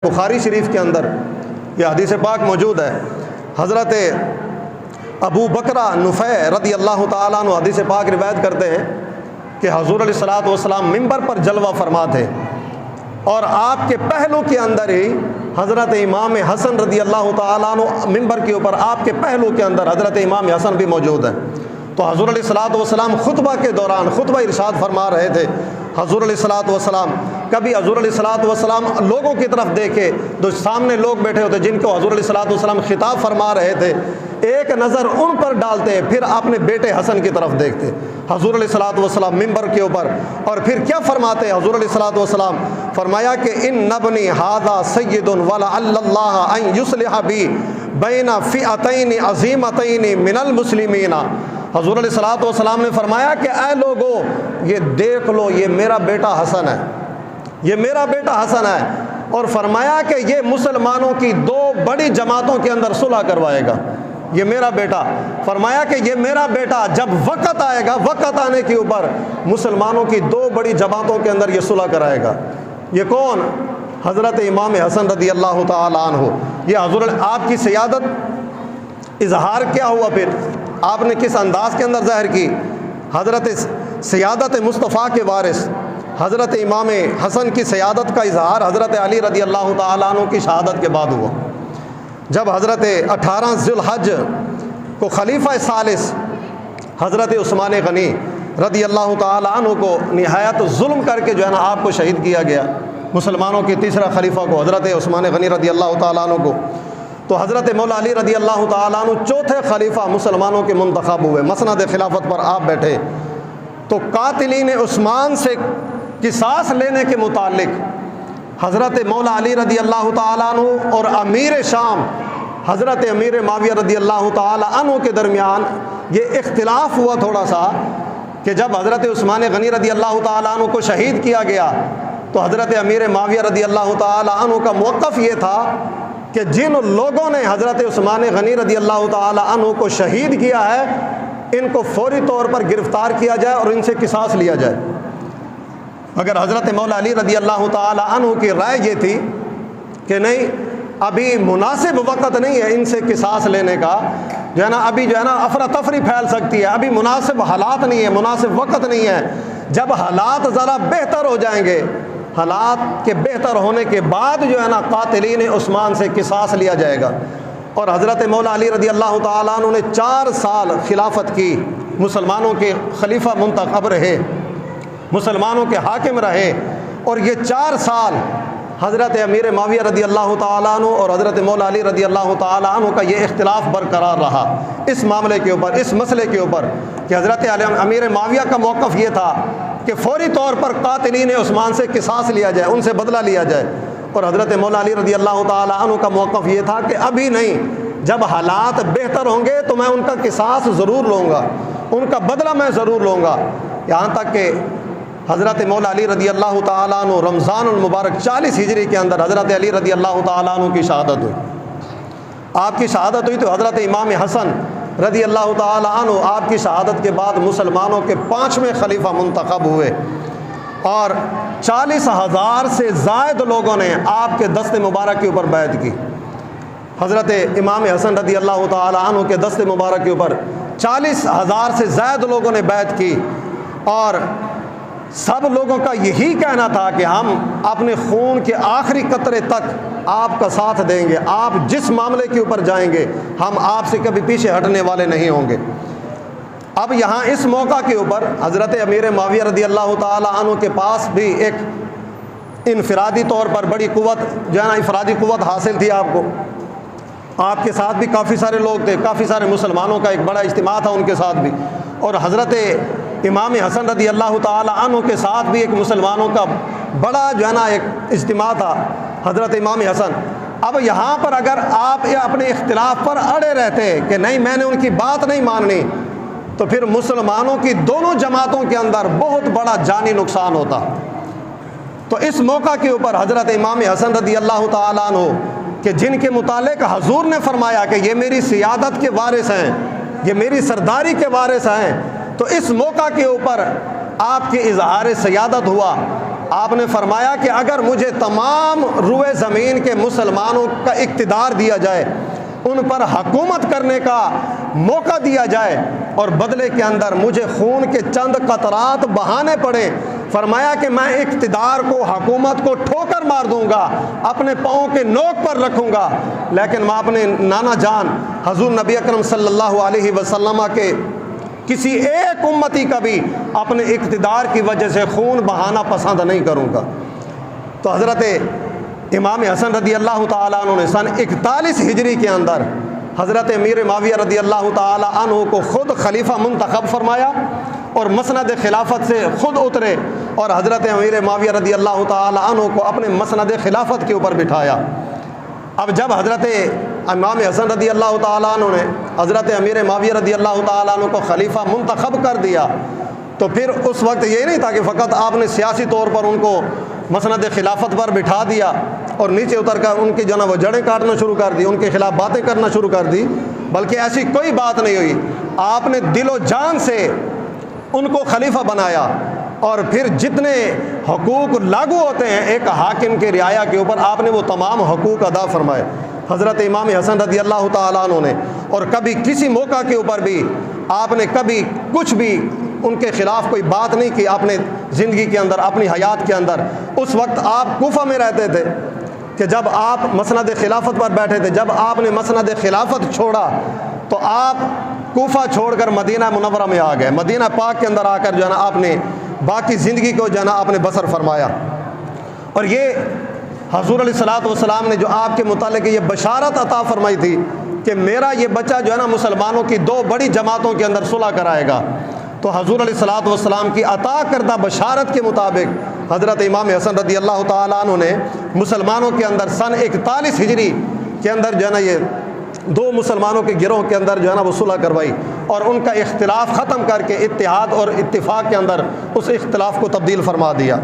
بخاری شریف کے اندر یہ حدیث پاک موجود ہے۔ حضرت ابو بکرہ نفیع رضی اللہ تعالیٰ عنہ حدیث پاک روایت کرتے ہیں کہ حضور علیہ الصلوۃ والسلام منبر پر جلوہ فرما تھے، اور آپ کے پہلو کے اندر ہی حضرت امام حسن رضی اللہ تعالیٰ عنہ منبر کے اوپر آپ کے پہلو کے اندر حضرت امام حسن بھی موجود ہیں۔ تو حضور علیہ الصلوۃ والسلام خطبہ کے دوران خطبہ ارشاد فرما رہے تھے۔ حضور علیہ الصلوۃ والسلام کبھی حضور علیہ الصلوۃ والسلام لوگوں کی طرف دیکھے، تو سامنے لوگ بیٹھے ہوتے جن کو حضور علیہ الصلوۃ والسلام خطاب فرما رہے تھے، ایک نظر ان پر ڈالتے، پھر اپنے بیٹے حسن کی طرف دیکھتے حضور علیہ الصلوۃ والسلام ممبر کے اوپر، اور پھر کیا فرماتے حضور علیہ الصلوۃ والسلام؟ فرمایا کہ ان ابنی ھذا سید ولعل اللہ ان یصلح بی بین فئتین عظیمتین من المسلمین۔ حضور علیہ الصلوۃ والسلام نے فرمایا کہ اے لوگو، یہ دیکھ لو، یہ میرا بیٹا حسن ہے، یہ میرا بیٹا حسن ہے، اور فرمایا کہ یہ مسلمانوں کی دو بڑی جماعتوں کے اندر صلح کروائے گا۔ یہ میرا بیٹا، فرمایا کہ یہ میرا بیٹا جب وقت آئے گا، وقت آنے کے اوپر مسلمانوں کی دو بڑی جماعتوں کے اندر یہ صلح کرائے گا۔ یہ کون؟ حضرت امام حسن رضی اللہ تعالیٰ عنہ۔ یہ حضور آپ کی سیادت اظہار کیا ہوا؟ پھر آپ نے کس انداز کے اندر ظاہر کی؟ حضرت سیادت مصطفیٰ کے وارث حضرت امام حسن کی سیادت کا اظہار حضرت علی رضی اللہ تعالیٰ عنہ کی شہادت کے بعد ہوا، جب حضرت 18 ذی الحج کو خلیفہ ثالث حضرت عثمان غنی رضی اللہ تعالیٰ عنہ کو نہایت ظلم کر کے جو ہے نا آپ کو شہید کیا گیا، مسلمانوں کے تیسرا خلیفہ کو حضرت عثمان غنی رضی اللہ تعالیٰ عنہ کو، تو حضرت مولا علی رضی اللہ تعالیٰ عنہ چوتھے خلیفہ مسلمانوں کے منتخب ہوئے، مسند خلافت پر آپ بیٹھے۔ تو قاتلین عثمان سے قصاص لینے کے متعلق حضرت مولا علی رضی اللہ تعالیٰ عنہ اور امیر شام حضرت امیر معاویہ رضی اللہ تعالیٰ عنہ کے درمیان یہ اختلاف ہوا تھوڑا سا، کہ جب حضرت عثمان غنی رضی اللہ تعالیٰ عنہ کو شہید کیا گیا، تو حضرت امیر معاویہ رضی اللہ تعالیٰ عنہ کا موقف یہ تھا کہ جن لوگوں نے حضرت عثمان غنی رضی اللہ تعالیٰ عنہ کو شہید کیا ہے، ان کو فوری طور پر گرفتار کیا جائے اور ان سے قصاص لیا جائے۔ مگر حضرت مولا علی رضی اللہ تعالیٰ عنہ کی رائے یہ تھی کہ نہیں، ابھی مناسب وقت نہیں ہے ان سے قصاص لینے کا، جو ہے نا ابھی جو ہے نا افراتفری پھیل سکتی ہے، ابھی مناسب حالات نہیں ہے، مناسب وقت نہیں ہے۔ جب حالات ذرا بہتر ہو جائیں گے، حالات کے بہتر ہونے کے بعد جو ہے نا قاتلین عثمان سے قصاص لیا جائے گا۔ اور حضرت مولا علی رضی اللہ تعالیٰ عنہ نے 4 سال خلافت کی، مسلمانوں کے خلیفہ منتخب رہے، مسلمانوں کے حاکم رہے، اور یہ 4 سال حضرت امیر معاویہ رضی اللہ تعالیٰ عنہ اور حضرت مولا علی رضی اللہ تعالیٰ عنہ کا یہ اختلاف برقرار رہا اس معاملے کے اوپر، اس مسئلے کے اوپر، کہ حضرت امیر معاویہ کا موقف یہ تھا کہ فوری طور پر قاتلین عثمان سے قصاص لیا جائے، ان سے بدلہ لیا جائے، اور حضرت مولا علی رضی اللہ تعالیٰ عنہ کا موقف یہ تھا کہ ابھی نہیں، جب حالات بہتر ہوں گے تو میں ان کا قصاص ضرور لوں گا، ان کا بدلہ میں ضرور لوں گا۔ یہاں تک کہ حضرت مولا علی رضی اللہ تعالیٰ عنہ رمضان المبارک 40 ہجری کے اندر حضرت علی رضی اللہ تعالیٰ عنہ کی شہادت ہوئی۔ آپ کی شہادت ہوئی تو حضرت امام حسن رضی اللہ تعالیٰ عنہ آپ کی شہادت کے بعد مسلمانوں کے 5ویں خلیفہ منتخب ہوئے، اور 40,000 سے زائد لوگوں نے آپ کے دست مبارک کے اوپر بیعت کی۔ حضرت امام حسن رضی اللہ تعالیٰ عنہ کے دست مبارک کے اوپر 40,000 سے زائد لوگوں نے بیعت کی، اور سب لوگوں کا یہی کہنا تھا کہ ہم اپنے خون کے آخری قطرے تک آپ کا ساتھ دیں گے، آپ جس معاملے کے اوپر جائیں گے ہم آپ سے کبھی پیچھے ہٹنے والے نہیں ہوں گے۔ اب یہاں اس موقع کے اوپر حضرت امیر معاویہ رضی اللہ تعالیٰ عنہ کے پاس بھی ایک انفرادی طور پر بڑی قوت جو ہے نا انفرادی قوت حاصل تھی آپ کو، آپ کے ساتھ بھی کافی سارے لوگ تھے، کافی سارے مسلمانوں کا ایک بڑا اجتماع تھا ان کے ساتھ بھی، اور حضرت امام حسن رضی اللہ تعالیٰ عنہ کے ساتھ بھی ایک مسلمانوں کا بڑا جو ہے نا ایک اجتماع تھا، حضرت امام حسن۔ اب یہاں پر اگر آپ اپنے اختلاف پر اڑے رہتے کہ نہیں میں نے ان کی بات نہیں ماننی، تو پھر مسلمانوں کی دونوں جماعتوں کے اندر بہت بڑا جانی نقصان ہوتا۔ تو اس موقع کے اوپر حضرت امام حسن رضی اللہ تعالیٰ عنہ کہ جن کے متعلق حضور نے فرمایا کہ یہ میری سیادت کے وارث ہیں، یہ میری سرداری کے وارث ہیں، تو اس موقع کے اوپر آپ کی اظہار سیادت ہوا، آپ نے فرمایا کہ اگر مجھے تمام روئے زمین کے مسلمانوں کا اقتدار دیا جائے، ان پر حکومت کرنے کا موقع دیا جائے اور بدلے کے اندر مجھے خون کے چند قطرات بہانے پڑے، فرمایا کہ میں اقتدار کو، حکومت کو ٹھوکر مار دوں گا، اپنے پاؤں کے نوک پر رکھوں گا، لیکن میں اپنے نانا جان حضور نبی اکرم صلی اللہ علیہ وسلم کے کسی ایک امتی کا بھی اپنے اقتدار کی وجہ سے خون بہانا پسند نہیں کروں گا۔ تو حضرت امام حسن رضی اللہ تعالیٰ عنہ نے سن 41 ہجری کے اندر حضرت امیر معاویہ رضی اللہ تعالیٰ عنہ کو خود خلیفہ منتخب فرمایا اور مسند خلافت سے خود اترے اور حضرت امیر معاویہ رضی اللہ تعالیٰ عنہ کو اپنے مسند خلافت کے اوپر بٹھایا۔ اب جب حضرت امام حسن رضی اللہ تعالیٰ عنہ نے حضرت امیر معاویہ رضی اللہ تعالیٰ عنہ کو خلیفہ منتخب کر دیا تو پھر اس وقت یہ نہیں تھا کہ فقط آپ نے سیاسی طور پر ان کو مسند خلافت پر بٹھا دیا اور نیچے اتر کر ان کی جو نا وہ جڑیں کاٹنا شروع کر دی، ان کے خلاف باتیں کرنا شروع کر دی، بلکہ ایسی کوئی بات نہیں ہوئی۔ آپ نے دل و جان سے ان کو خلیفہ بنایا اور پھر جتنے حقوق لاگو ہوتے ہیں ایک حاکم کے رعایا کے اوپر، آپ نے وہ تمام حقوق ادا فرمائے حضرت امام حسن رضی اللہ تعالیٰ عنہ نے۔ اور کبھی کسی موقع کے اوپر بھی آپ نے کبھی کچھ بھی ان کے خلاف کوئی بات نہیں کی اپنے زندگی کے اندر، اپنی حیات کے اندر۔ اس وقت آپ کوفہ میں رہتے تھے کہ جب آپ مسند خلافت پر بیٹھے تھے، جب آپ نے مسند خلافت چھوڑا تو آپ کوفہ چھوڑ کر مدینہ منورہ میں آ گئے، مدینہ پاک کے اندر آ کر جو ہے نا آپ نے باقی زندگی کو جو ہے نا آپ نے بسر فرمایا۔ اور یہ حضور علیہ الصلوۃ والسلام نے جو آپ کے متعلق یہ بشارت عطا فرمائی تھی کہ میرا یہ بچہ جو ہے نا مسلمانوں کی دو بڑی جماعتوں کے اندر صلح کرائے گا، تو حضور علیہ الصلوۃ والسلام کی عطا کردہ بشارت کے مطابق حضرت امام حسن رضی اللہ تعالیٰ عنہ نے مسلمانوں کے اندر سن 41 ہجری کے اندر جو ہے نا یہ دو مسلمانوں کے گروہ کے اندر جو ہے نا وہ صلح کروائی اور ان کا اختلاف ختم کر کے اتحاد اور اتفاق کے اندر اس اختلاف کو تبدیل فرما دیا۔